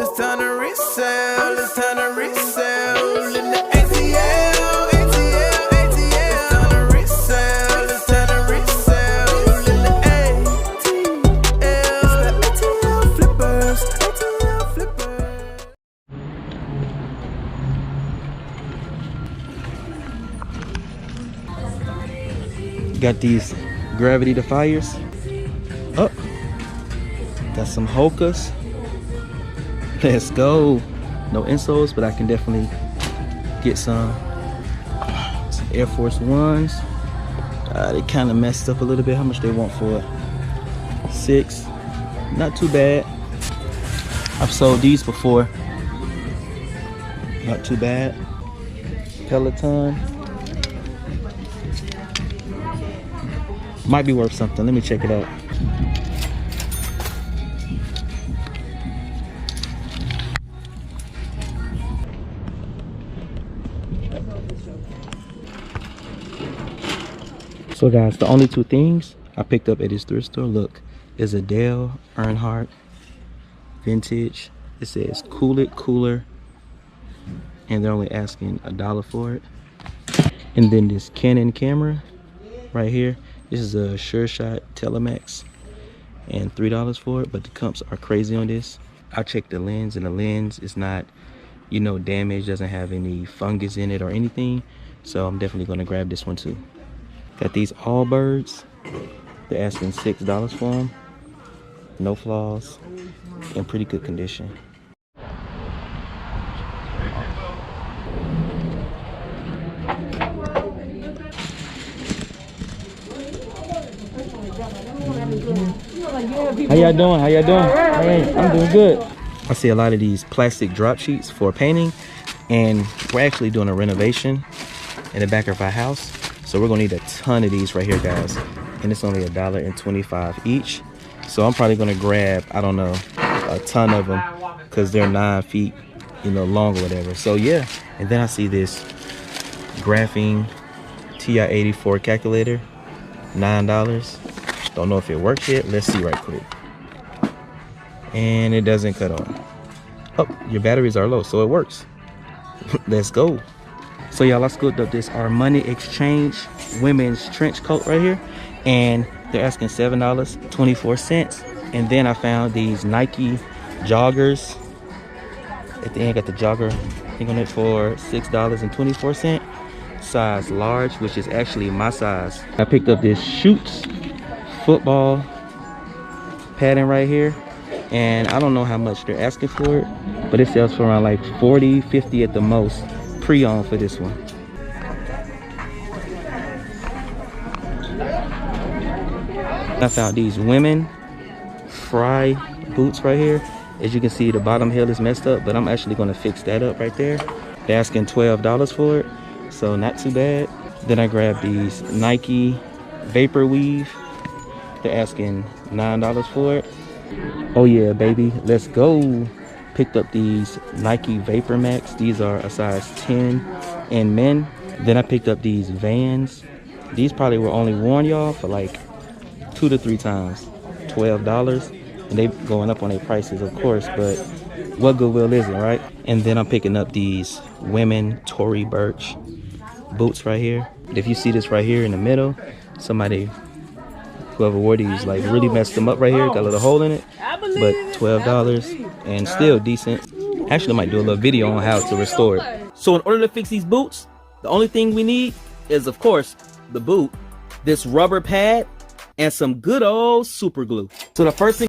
It's time to resell. It's time to resell. In the ATL, ATL, ATL. It's time to resell. It's time to resell. In the ATL. It's the ATL flippers. ATL flippers. Got these gravity defiers. Oh, got some Hokas. Let's go. No insoles, but I can definitely get some Air Force Ones. They kind of messed up a little bit. How much they want for it? 6. Not too bad. I've sold these before. Not too bad. Peloton. Might be worth something. Let me check it out. So guys, the only 2 things I picked up at this thrift store, look, is a Dale Earnhardt vintage. It says cool it cooler, and they're only asking $1 for it. And then this Canon camera right here. This is a Sure Shot Telemax, and $3 for it, but the comps are crazy on this. I checked the lens, and the lens is not, you know, damaged, doesn't have any fungus in it or anything. So I'm definitely gonna grab this one too. Got these Allbirds. They're asking $6 for them. No flaws, in pretty good condition. How y'all doing? How y'all doing? Hey, I'm doing good. I see a lot of these plastic drop sheets for painting, and we're actually doing a renovation in the back of our house. So we're gonna need a ton of these right here, guys. And it's only $1.25 each. So I'm probably gonna grab, I don't know, a ton of them because they're 9 feet, you know, long or whatever. So yeah. And then I see this graphing TI-84 calculator, $9. Don't know if it works yet. Let's see right quick. And it doesn't cut on. Oh, your batteries are low, so it works. Let's go. So y'all, I scooped up this Armani Exchange women's trench coat right here, and they're asking $7.24. And then I found these Nike joggers. At the end, got the jogger thing on it for $6.24. Size large, which is actually my size. I picked up this Shoots football padding right here, and I don't know how much they're asking for it, but it sells for around like $40, $50 at the most pre-owned for this one. I found these women fry boots right here. As you can see, the bottom heel is messed up, but I'm actually going to fix that up right there. They're asking $12 for it, so not too bad. Then I grabbed these Nike Vapor Weave. They're asking $9 for it. Oh yeah, baby, let's go. Picked up these Nike Vapor Max. These are a size 10 in men. Then I picked up these Vans. These probably were only worn, y'all, for like 2 to 3 times. $12. And they going up on their prices, of course, but what Goodwill isn't, right? And then I'm picking up these women Tory Burch boots right here. If you see this right here in the middle, somebody, whoever wore these, like really messed them up right here. Got a little hole in it, but $12 and still decent. Actually, I might do a little video on how to restore it. So in order to fix these boots, the only thing we need is, of course, the boot, this rubber pad, and some good old super glue. So the first thing,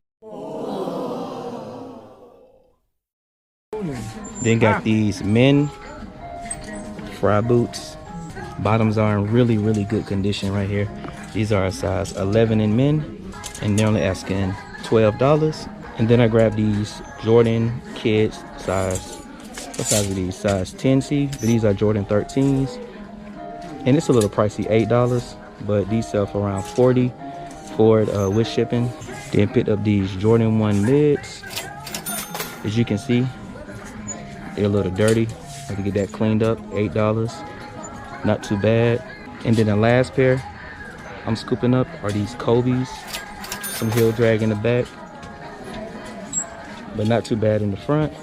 then got these men fry boots. Bottoms are in really, really good condition right here. These are a size 11 in men, and they're only asking $12. And then I grabbed these Jordan Kids size, what size are these? Size 10C, but these are Jordan 13s. And it's a little pricey, $8, but these sell for around $40 for it with shipping. Then picked up these Jordan 1 mids. As you can see, they're a little dirty. I have to get that cleaned up, $8. Not too bad. And then the last pair I'm scooping up are these Kobe's. Some heel drag in the back, but not too bad in the front.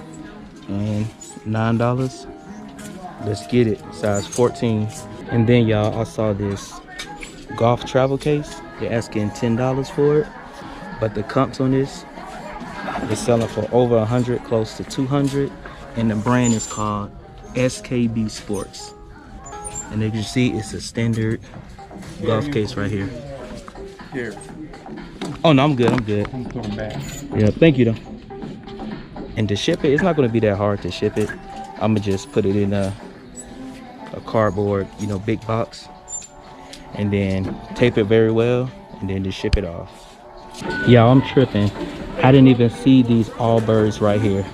And $9. Let's get it, size 14. And then y'all, I saw this golf travel case. They're asking $10 for it, but the comps on this is selling for over 100, close to 200. And the brand is called SKB Sports. And as you see, it's a standard golf case right here. Here. Oh no, I'm good, I'm good. I'm coming back. Yeah, thank you though. And to ship it, it's not gonna be that hard to ship it. I'm gonna just put it in a cardboard, you know, big box, and then tape it very well, and then just ship it off. Yeah, I'm tripping. I didn't even see these Allbirds right here.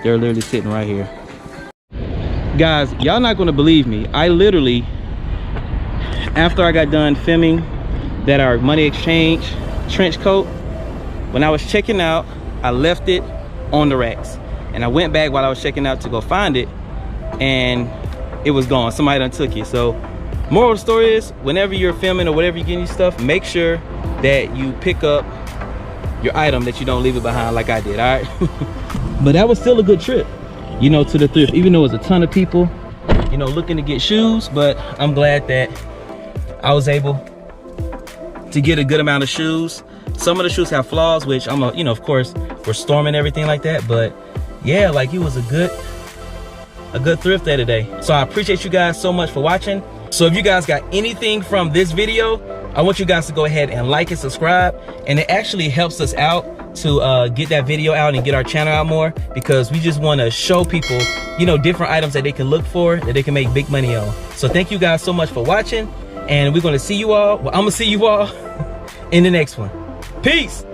They're literally sitting right here. Guys, y'all not gonna believe me. I literally, after I got done filming that our money exchange trench coat, when I was checking out, I left it on the racks. And I went back while I was checking out to go find it, and it was gone. Somebody done took it. So moral of the story is, whenever you're filming or whatever you're getting stuff, make sure that you pick up your item, that you don't leave it behind like I did, all right? But that was still a good trip, you know, to the thrift, even though it was a ton of people, you know, looking to get shoes. But I'm glad that I was able to get a good amount of shoes. Some of the shoes have flaws, which you know, of course, we're storming everything like that. But yeah, like, it was a good thrift day today. So I appreciate you guys so much for watching. So if you guys got anything from this video, I want you guys to go ahead and like and subscribe. And it actually helps us out to get that video out and get our channel out more, because we just want to show people, you know, different items that they can look for, that they can make big money on. So thank you guys so much for watching, and we're going to see you all, well, I'm going to see you all in the next one. Peace.